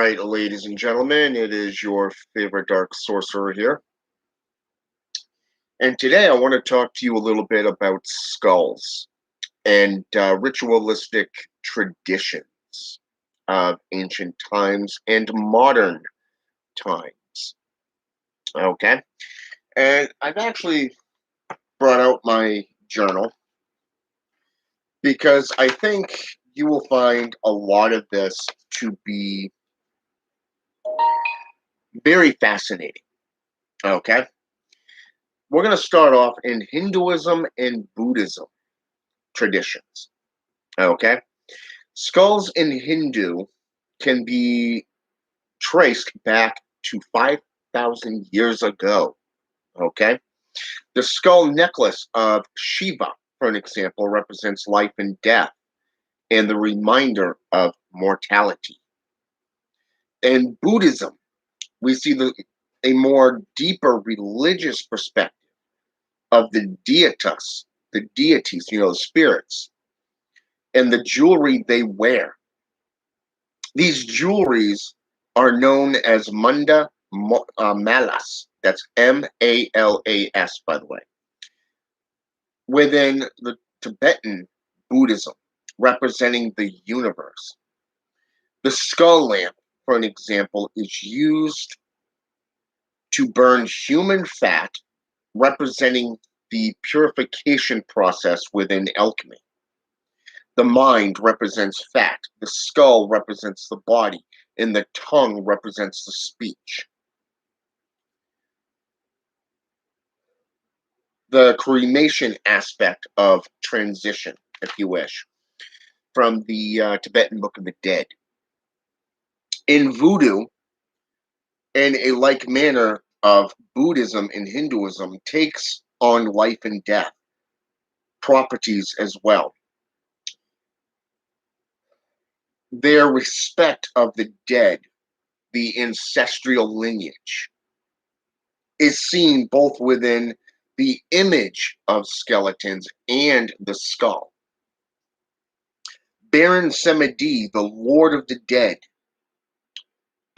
right, ladies and gentlemen, it is your favorite dark sorcerer here. And today I want to talk to you a little bit about skulls and ritualistic traditions of ancient times and modern times. Okay. And I've actually brought out my journal because I think you will find a lot of this to be very fascinating. Okay. We're going to start off in Hinduism and Buddhism traditions. Okay. Skulls in Hindu can be traced back to 5,000 years ago. Okay. The skull necklace of Shiva, for an example, represents life and death and the reminder of mortality. In Buddhism, we see a more deeper religious perspective of the deities, the spirits, and the jewelry they wear. These jewelries are known as malas. That's Malas, by the way. Within the Tibetan Buddhism, representing the universe. The skull lamp, for an example, is used to burn human fat, representing the purification process within alchemy. The mind represents fat, the skull represents the body, and the tongue represents the speech. The cremation aspect of transition, if you wish, from the Tibetan Book of the Dead. In Voodoo, in a like manner of Buddhism and Hinduism, takes on life and death properties as well. Their respect of the dead, the ancestral lineage, is seen both within the image of skeletons and the skull. Baron Samedi, the Lord of the Dead,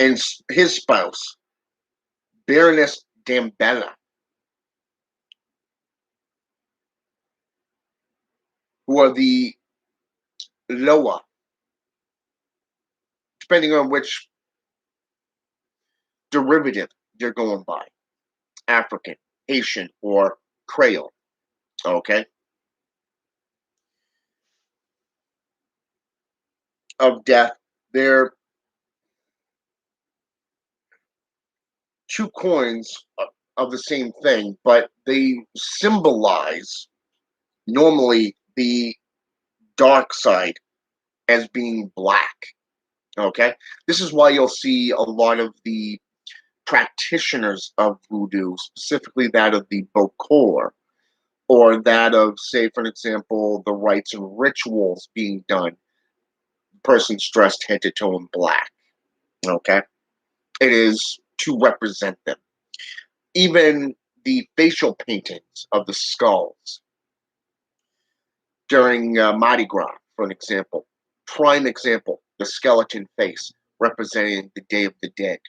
and his spouse, Baroness Dambella, who are the Loa, depending on which derivative you're going by, African, Haitian, or Creole. Okay, of death. They're two coins of the same thing, but they symbolize normally the dark side as being black. Okay, this is why you'll see a lot of the practitioners of voodoo, specifically that of the Bokor, or that of, say, for example, the rites and rituals being done. Persons dressed head to toe in black. Okay, it is to represent them. Even the facial paintings of the skulls during Mardi Gras, for an example, prime example, the skeleton face representing the Day of the Dead.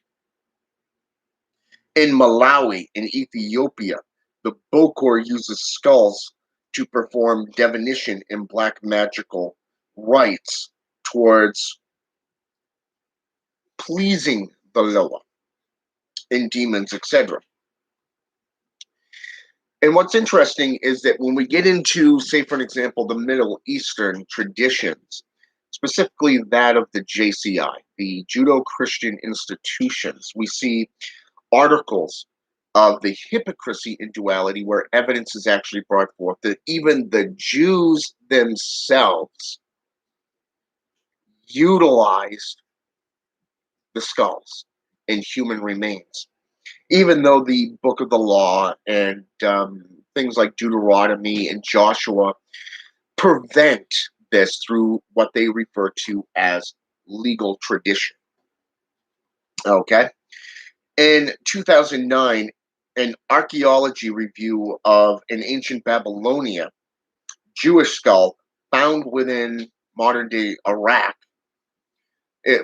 In Malawi, in Ethiopia, the Bokor uses skulls to perform divination and black magical rites towards pleasing the Loa and demons, etc. And what's interesting is that when we get into, say, for an example, the Middle Eastern traditions, specifically that of the JCI, the Judo Christian institutions, we see articles of the hypocrisy in duality where evidence is actually brought forth that even the Jews themselves utilized the skulls and human remains, even though the Book of the Law and things like Deuteronomy and Joshua prevent this through what they refer to as legal tradition. Okay. In 2009, an archaeology review of an ancient Babylonia Jewish skull found within modern day Iraq,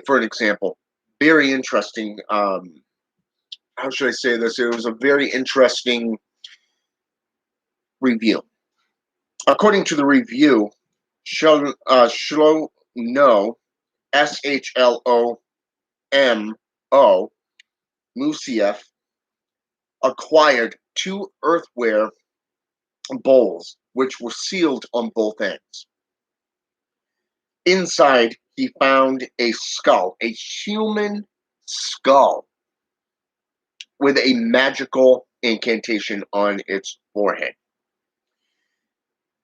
for an example, very interesting, how should I say this? It was a very interesting review. According to the review, Shlomo, Shlomo, Musieff, acquired 2 earthenware bowls, which were sealed on both ends. Inside, he found a skull, a human skull, with a magical incantation on its forehead.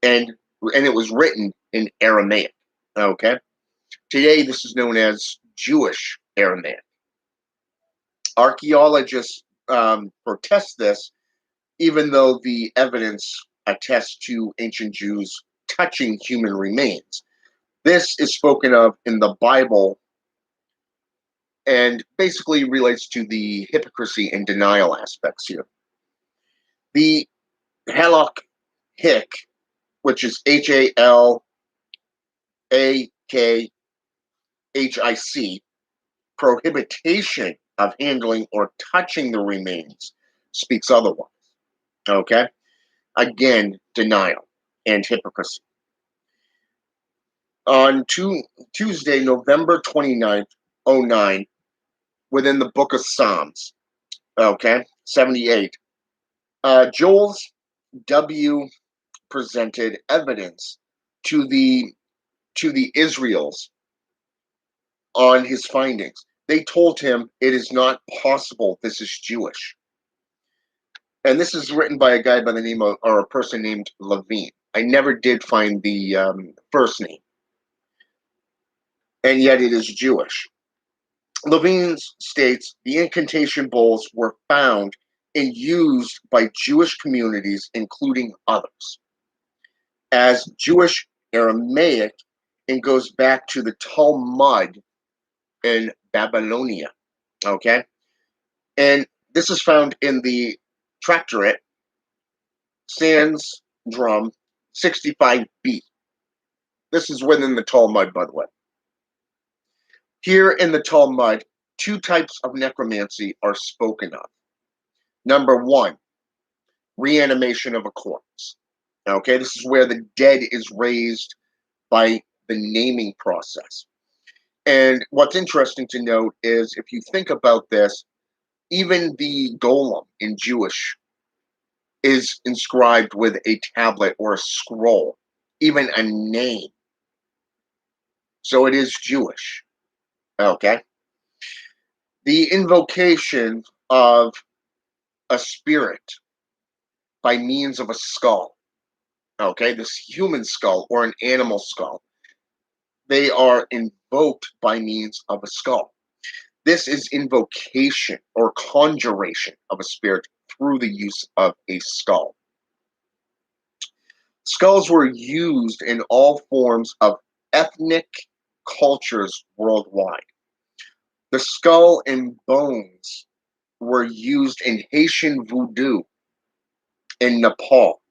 And it was written in Aramaic. Okay? Today, this is known as Jewish Aramaic. Archaeologists protest this, even though the evidence attests to ancient Jews touching human remains. This is spoken of in the Bible and basically relates to the hypocrisy and denial aspects here. The halak hic, which is HALAKHIC, prohibition of handling or touching the remains, speaks otherwise. Okay? Again, denial and hypocrisy. On Tuesday, November 29th, 09, within the book of Psalms, okay, 78, Jules W. presented evidence to the Israels on his findings. They told him it is not possible this is Jewish. And this is written by a guy by the name of, or a person named Levine. I never did find the first name. And yet it is Jewish. Levine states the incantation bowls were found and used by Jewish communities, including others, as Jewish Aramaic, and goes back to the Talmud in Babylonia. Okay? And this is found in the Tractorate, Sans Drum 65b. This is within the Talmud, by the way. Here in the Talmud, 2 types of necromancy are spoken of. Number 1, reanimation of a corpse. Okay, this is where the dead is raised by the naming process. And what's interesting to note is if you think about this, even the golem in Jewish is inscribed with a tablet or a scroll, even a name. So it is Jewish. Okay. The invocation of a spirit by means of a skull. Okay, this human skull or an animal skull. They are invoked by means of a skull. This is invocation or conjuration of a spirit through the use of a skull. Skulls were used in all forms of ethnic cultures worldwide. The skull and bones were used in Haitian voodoo in Nepal.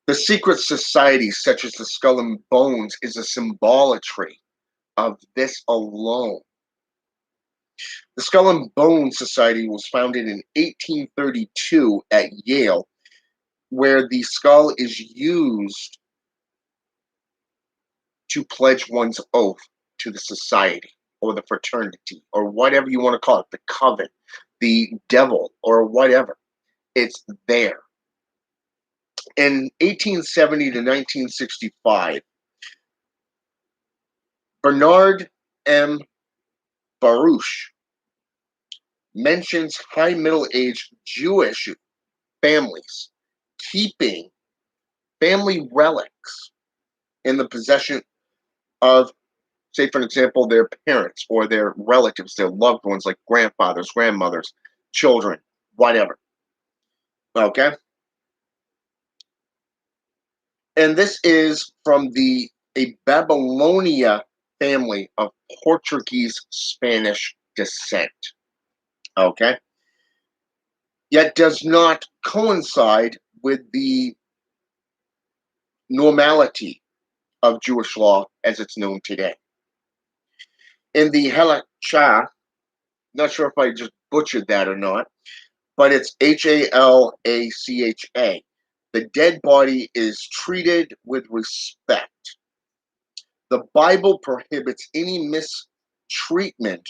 The secret societies, such as the Skull and Bones, is a symbolatry of this alone. The Skull and Bones Society was founded in 1832 at Yale, where the skull is used to pledge one's oath to the society or the fraternity or whatever you want to call it, the coven, the devil, or whatever. It's there. In 1870 to 1965, Bernard M. Baruch mentions high middle-aged Jewish families keeping family relics in the possession of, say, for example, their parents or their relatives, their loved ones, like grandfathers, grandmothers, children, whatever. Okay? And this is from a Babylonia family of Portuguese Spanish descent. Okay? Yet does not coincide with the normality of Jewish law as it's known today. In the Halacha, not sure if I just butchered that or not, but it's Halacha. The dead body is treated with respect. The Bible prohibits any mistreatment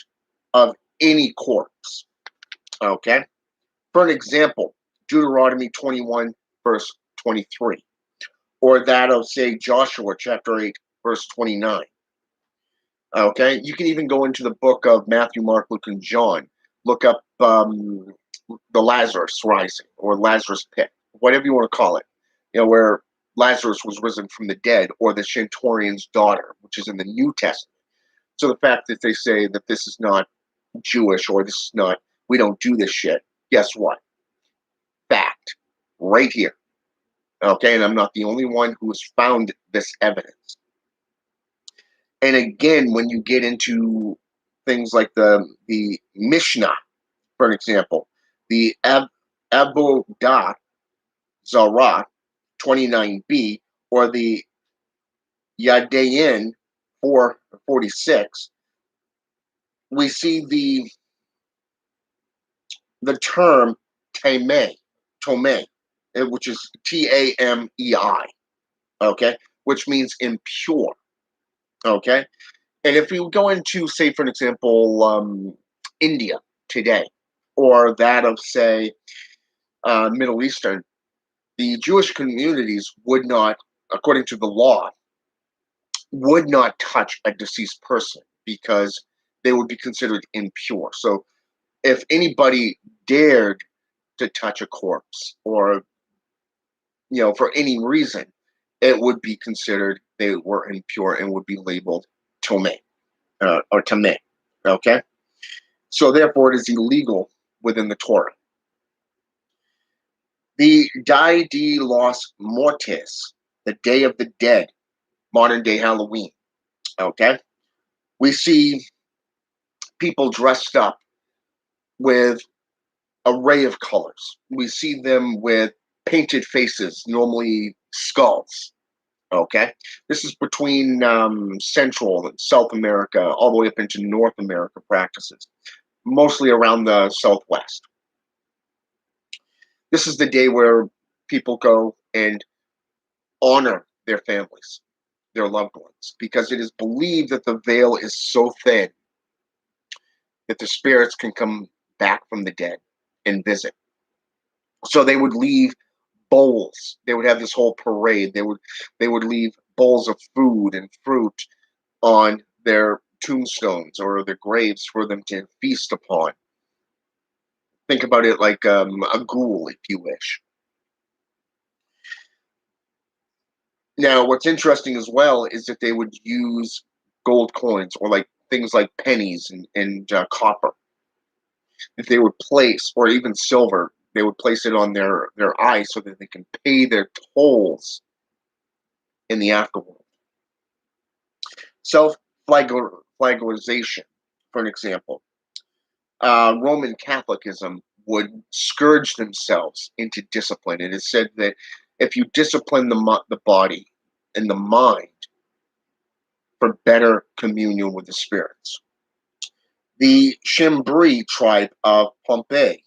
of any corpse. Okay? For an example, Deuteronomy 21, verse 23, or that of, say, Joshua chapter 8, verse 29. Okay? You can even go into the book of Matthew, Mark, Luke, and John. Look up the Lazarus rising or Lazarus pit, whatever you want to call it, where Lazarus was risen from the dead, or the centurion's daughter, which is in the New Testament. So the fact that they say that this is not Jewish, or this is not, we don't do this shit, guess what? Fact, right here. Okay, and I'm not the only one who has found this evidence. And again, when you get into things like the Mishnah, for an example, the Avodah Zarah 29b, or the Yadayin 446, we see the term Tamei, which is Tamei, okay, which means impure, okay. And if you go into, say, for an example, India today, or that of, say, Middle Eastern, the Jewish communities would not, according to the law, would not touch a deceased person because they would be considered impure. So if anybody dared to touch a corpse, or for any reason, it would be considered they were impure and would be labeled tome, or tameh. Okay, so therefore it is illegal within the Torah. The Dia de los Mortes, the Day of the Dead, modern day Halloween. Okay, we see people dressed up with array of colors. We see them with painted faces, normally skulls. Okay, this is between Central and South America, all the way up into North America practices, mostly around the Southwest. This is the day where people go and honor their families, their loved ones, because it is believed that the veil is so thin that the spirits can come back from the dead and visit. So they would leave bowls. They would have this whole parade. They would leave bowls of food and fruit on their tombstones or their graves for them to feast upon. Think about it like a ghoul, if you wish. Now, what's interesting as well is that they would use gold coins, or like things like pennies and copper. If they would place, or even silver, they would place it on their eyes so that they can pay their tolls in the afterworld. Self-flagellation, for an example. Roman Catholicism would scourge themselves into discipline. It is said that if you discipline the body and the mind for better communion with the spirits. The Cimbri tribe of Pompeii,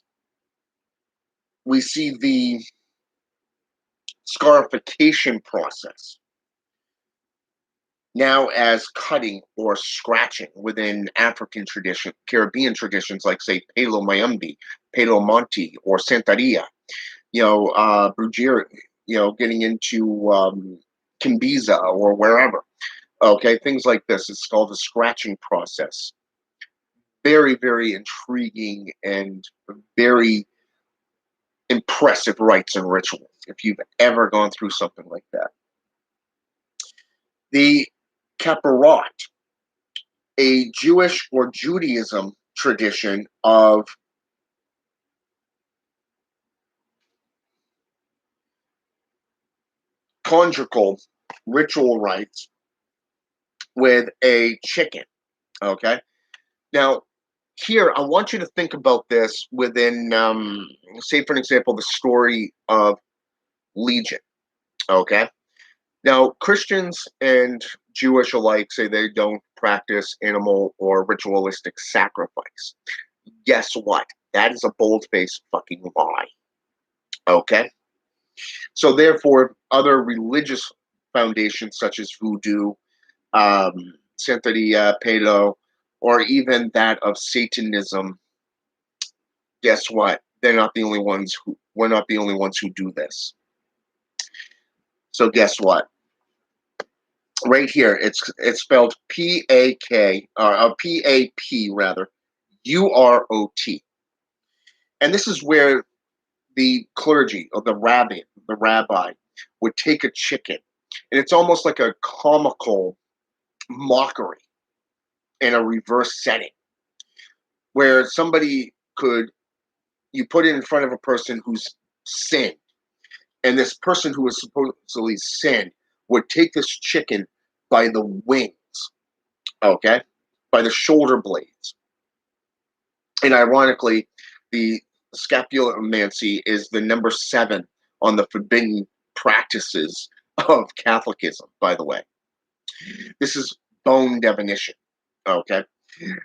we see the scarification process now as cutting or scratching within African tradition, Caribbean traditions like, say, Palo Mayombe, Palo Monte, or Santeria, Brujeria, getting into Kimbiza or wherever. Okay, things like this. It's called the scratching process. Very, very intriguing and very impressive rites and rituals if you've ever gone through something like that. The Kaparat, a Jewish or Judaism tradition of conjugal ritual rites with a chicken. Okay, now here I want you to think about this within, say, for an example, the story of Legion. Okay, now Christians and Jewish alike say they don't practice animal or ritualistic sacrifice. Guess what? That is a bold-faced fucking lie. Okay? So therefore, other religious foundations such as voodoo, Santeria, Palo, or even that of Satanism, guess what? We're not the only ones who do this. So guess what? Right here, it's spelled P-A-K, or P-A-P rather, U-R-O-T. And this is where the clergy or the rabbi would take a chicken, and it's almost like a comical mockery in a reverse setting, where somebody could you put it in front of a person who's sinned, and this person who was supposedly sinned would take this chicken by the wings, okay, by the shoulder blades, and ironically, the scapulomancy is the number 7 on the forbidden practices of Catholicism, by the way. This is bone divination. Okay.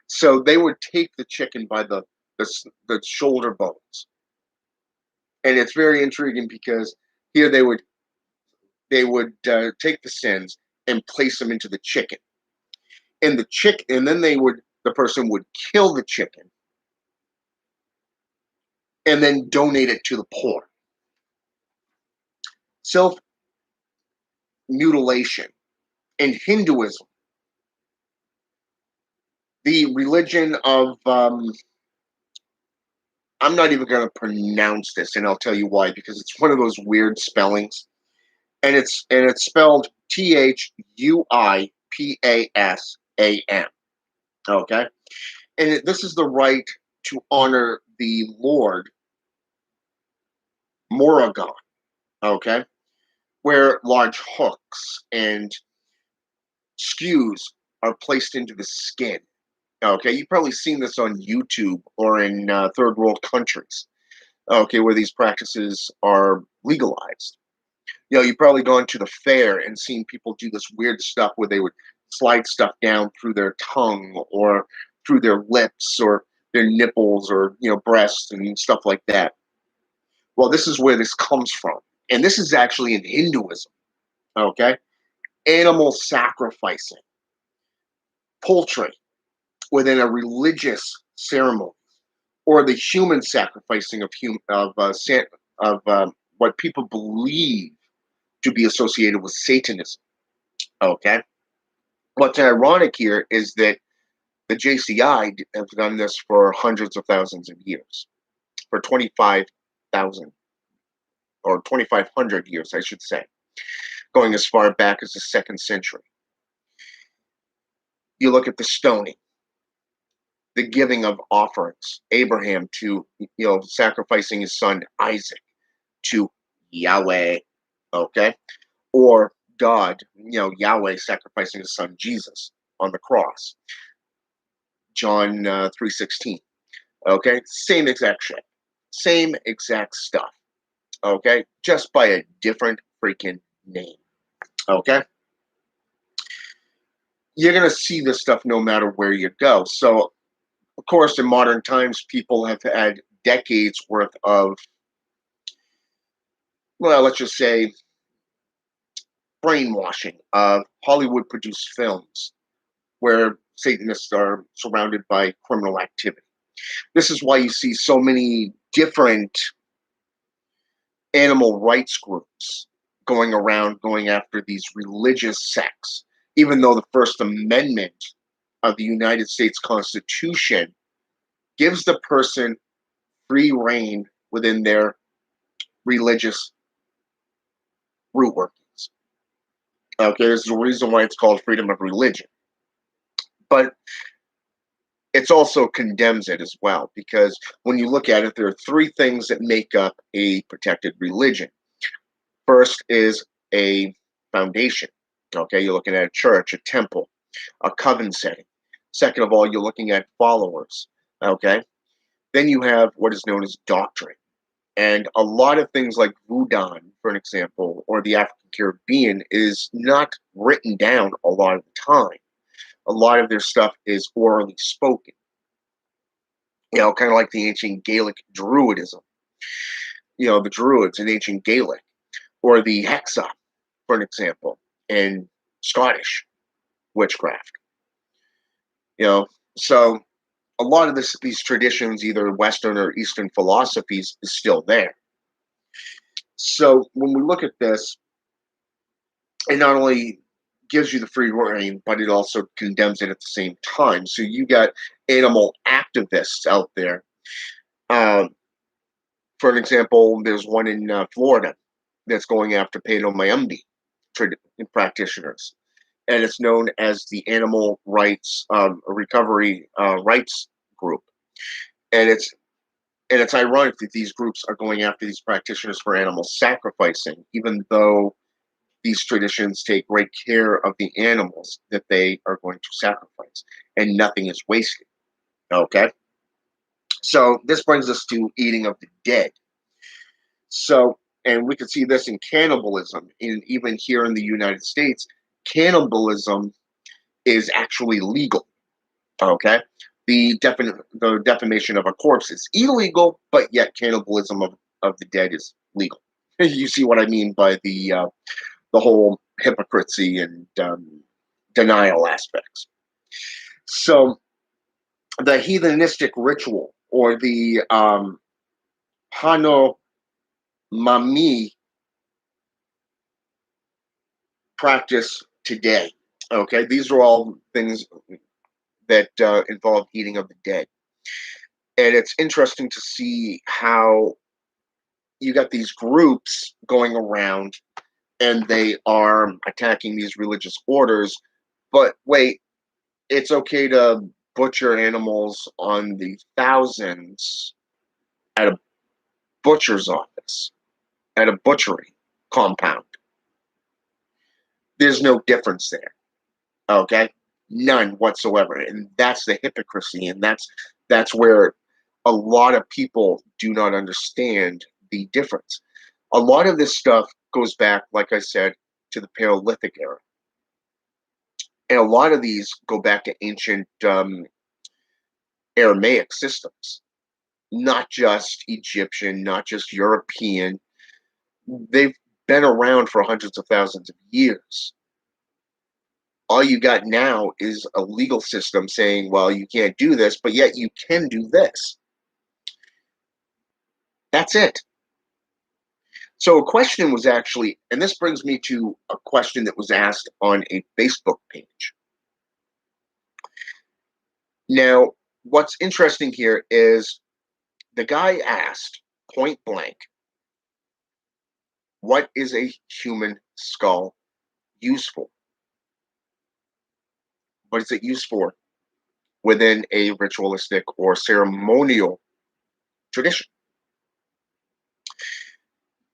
So they would take the chicken by the shoulder bones. And it's very intriguing because here they would take the sins and place them into the chicken. And then the person would kill the chicken and then donate it to the poor. Self mutilation. In Hinduism, the religion of I'm not even going to pronounce this, and I'll tell you why, because it's one of those weird spellings, and it's spelled Thuipasam. Okay, and this is the right to honor the Lord Morrigan. Okay, where large hooks and skews are placed into the skin. Okay, you've probably seen this on YouTube or in third world countries. Okay, where these practices are legalized. You've probably gone to the fair and seen people do this weird stuff where they would slide stuff down through their tongue or through their lips or their nipples or breasts and stuff like that. Well, this is where this comes from, and this is actually in Hinduism. Okay, animal sacrificing, poultry within a religious ceremony, or the human sacrificing of what people believe to be associated with Satanism. Okay, what's ironic here is that the JCI have done this for hundreds of thousands of years, for 25,000 or 2,500 years, I should say, going as far back as the 2nd century. You look at the stoning, the giving of offerings, Abraham to sacrificing his son Isaac to Yahweh, okay, or God, Yahweh sacrificing his son Jesus on the cross, John 3:16. Okay, same exact shit, same exact stuff. Okay, just by a different freaking name. Okay, you're gonna see this stuff no matter where you go. So, of course, in modern times, people have had decades worth of, well, let's just say, brainwashing of Hollywood produced films where Satanists are surrounded by criminal activity. This is why you see so many different animal rights groups going around going after these religious sects, even though the First Amendment of the United States Constitution gives the person free reign within their religious root workings. Okay, there's a reason why it's called freedom of religion. But it also condemns it as well, because when you look at it, there are 3 things that make up a protected religion. First is a foundation. Okay, you're looking at a church, a temple, a coven setting. Second of all, you're looking at followers. Okay, then you have what is known as doctrine. And a lot of things like Voodoo, for an example, or the African Caribbean is not written down a lot of the time. a lot of their stuff is orally spoken. Kind of like the ancient Gaelic Druidism. The Druids in ancient Gaelic, or the Hexa, for an example, in Scottish witchcraft. So a lot of these traditions, either Western or Eastern philosophies, is still there. So when we look at this, it not only gives you the free reign, but it also condemns it at the same time. So you got animal activists out there. For an example, there's one in Florida that's going after Mayumbi practitioners, and it's known as the Animal Rights Recovery Rights Group. And it's ironic that these groups are going after these practitioners for animal sacrificing, even though these traditions take great care of the animals that they are going to sacrifice, and nothing is wasted. Okay? So this brings us to eating of the dead. So, and we can see this in cannibalism, and even here in the United States, cannibalism is actually legal. Okay? The defamation of a corpse is illegal, but yet cannibalism of the dead is legal. You see what I mean by the whole hypocrisy and denial aspects. So the heathenistic ritual, or the Hanomami practice today. Okay, these are all things that involve eating of the dead. And it's interesting to see how you got these groups going around and they are attacking these religious orders. But wait, it's okay to butcher animals on the thousands at a butcher's office, at a butchery compound. There's no difference there. Okay? None whatsoever. And that's the hypocrisy. And that's where a lot of people do not understand the difference. A lot of this stuff goes back, like I said, to the Paleolithic era. And a lot of these go back to ancient Aramaic systems, not just Egyptian, not just European. They've been around for hundreds of thousands of years. All you got now is a legal system saying, well, you can't do this, but yet you can do this. That's it. So a question was actually, and this brings me to a question that was asked on a Facebook page. Now, what's interesting here is the guy asked point blank, what is a human skull used for? What is it used for within a ritualistic or ceremonial tradition?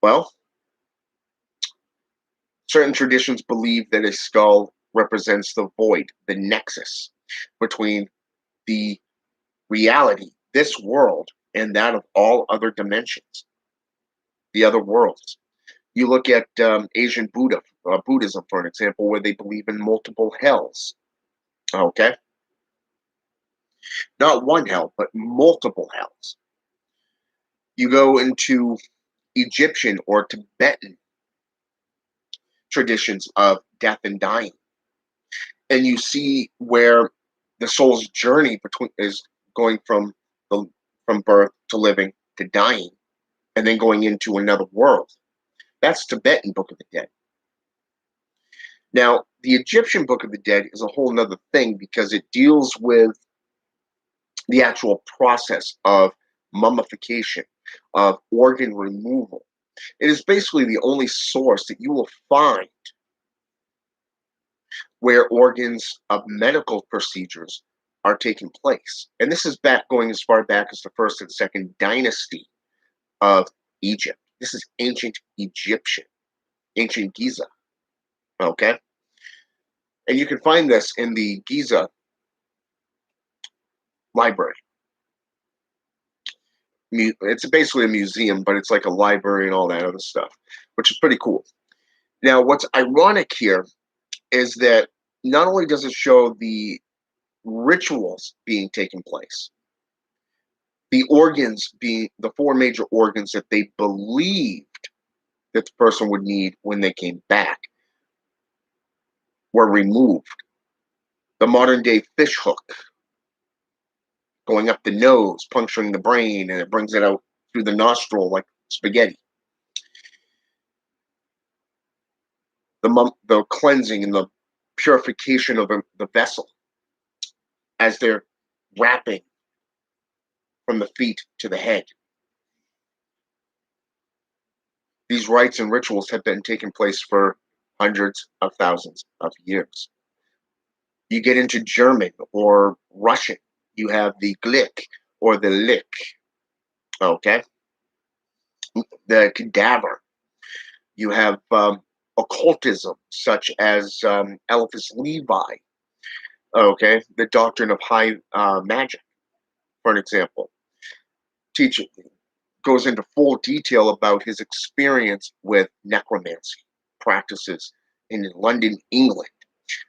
Well, certain traditions believe that a skull represents the void, the nexus between the reality, this world, and that of all other dimensions, the other worlds. You look at Asian Buddhism, for an example, where they believe in multiple hells. Okay, not one hell, but multiple hells. You go into Egyptian or Tibetan traditions of death and dying, and you see where the soul's journey between is going from birth to living to dying, and then going into another world. That's Tibetan Book of the Dead. Now, the Egyptian Book of the Dead is a whole nother thing because it deals with the actual process of mummification, of organ removal. It is basically the only source that you will find where organs of medical procedures are taking place. And this is going as far back as the first and second dynasty of Egypt. This is ancient Egyptian, ancient Giza. Okay? And you can find this in the Giza library. It's basically a museum, but it's like a library and all that other stuff, which is pretty cool. Now, what's ironic here is that not only does it show the rituals being taken place, the organs being the four major organs that they believed that the person would need when they came back were removed. The modern day fish hook going up the nose, puncturing the brain, and it brings it out through the nostril like spaghetti. The cleansing and the purification of the vessel as they're wrapping from the feet to the head. These rites and rituals have been taking place for hundreds of thousands of years. You get into German or Russian, you have the glick or the lick, okay? The cadaver. You have occultism, such as Eliphas Levi, okay? The doctrine of high magic, for an example. Teaching goes into full detail about his experience with necromancy practices in London, England,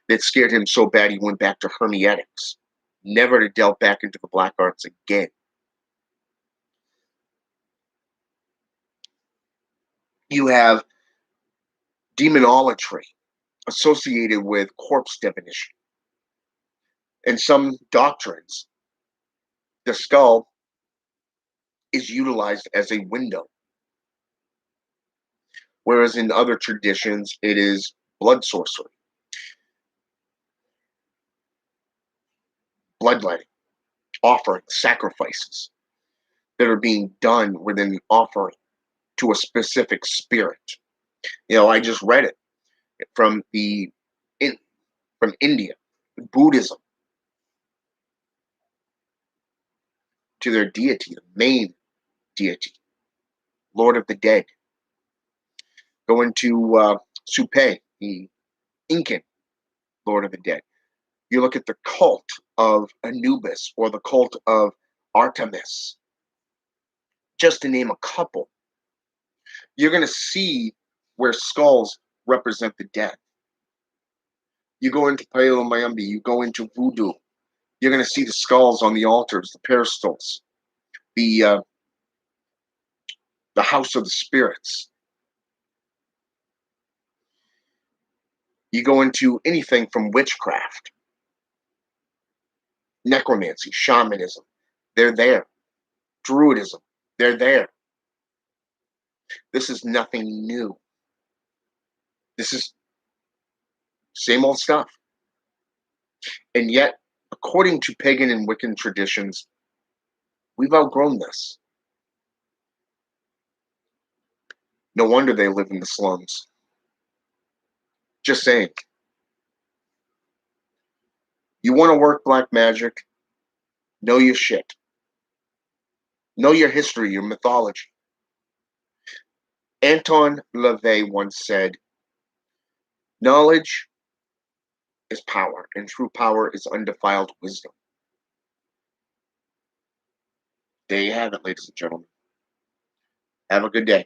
that scared him so bad he went back to Hermetics, never to delve back into the black arts again. You have demonolatry associated with corpse divination. In some doctrines, the skull is utilized as a window, whereas in other traditions, it is blood sorcery, bloodletting, offerings, sacrifices that are being done within the offering to a specific spirit. I just read it from in, from India, Buddhism, to their deity, the main deity, Lord of the Dead. Go into Supe, the Incan Lord of the Dead. You look at the cult of Anubis or the cult of Artemis, just to name a couple. You're going to see where skulls represent the dead. You go into Palo Mayumbi, you go into Voodoo, you're going to see the skulls on the altars, the peristals, the house of the spirits. You go into anything from witchcraft, necromancy, shamanism, they're there. Druidism, they're there. This is nothing new. This is same old stuff. And yet, according to pagan and Wiccan traditions, we've outgrown this. No wonder they live in the slums. Just saying. You want to work black magic? Know your shit. Know your history, your mythology. Anton LaVey once said, knowledge is power, and true power is undefiled wisdom. There you have it, ladies and gentlemen. Have a good day.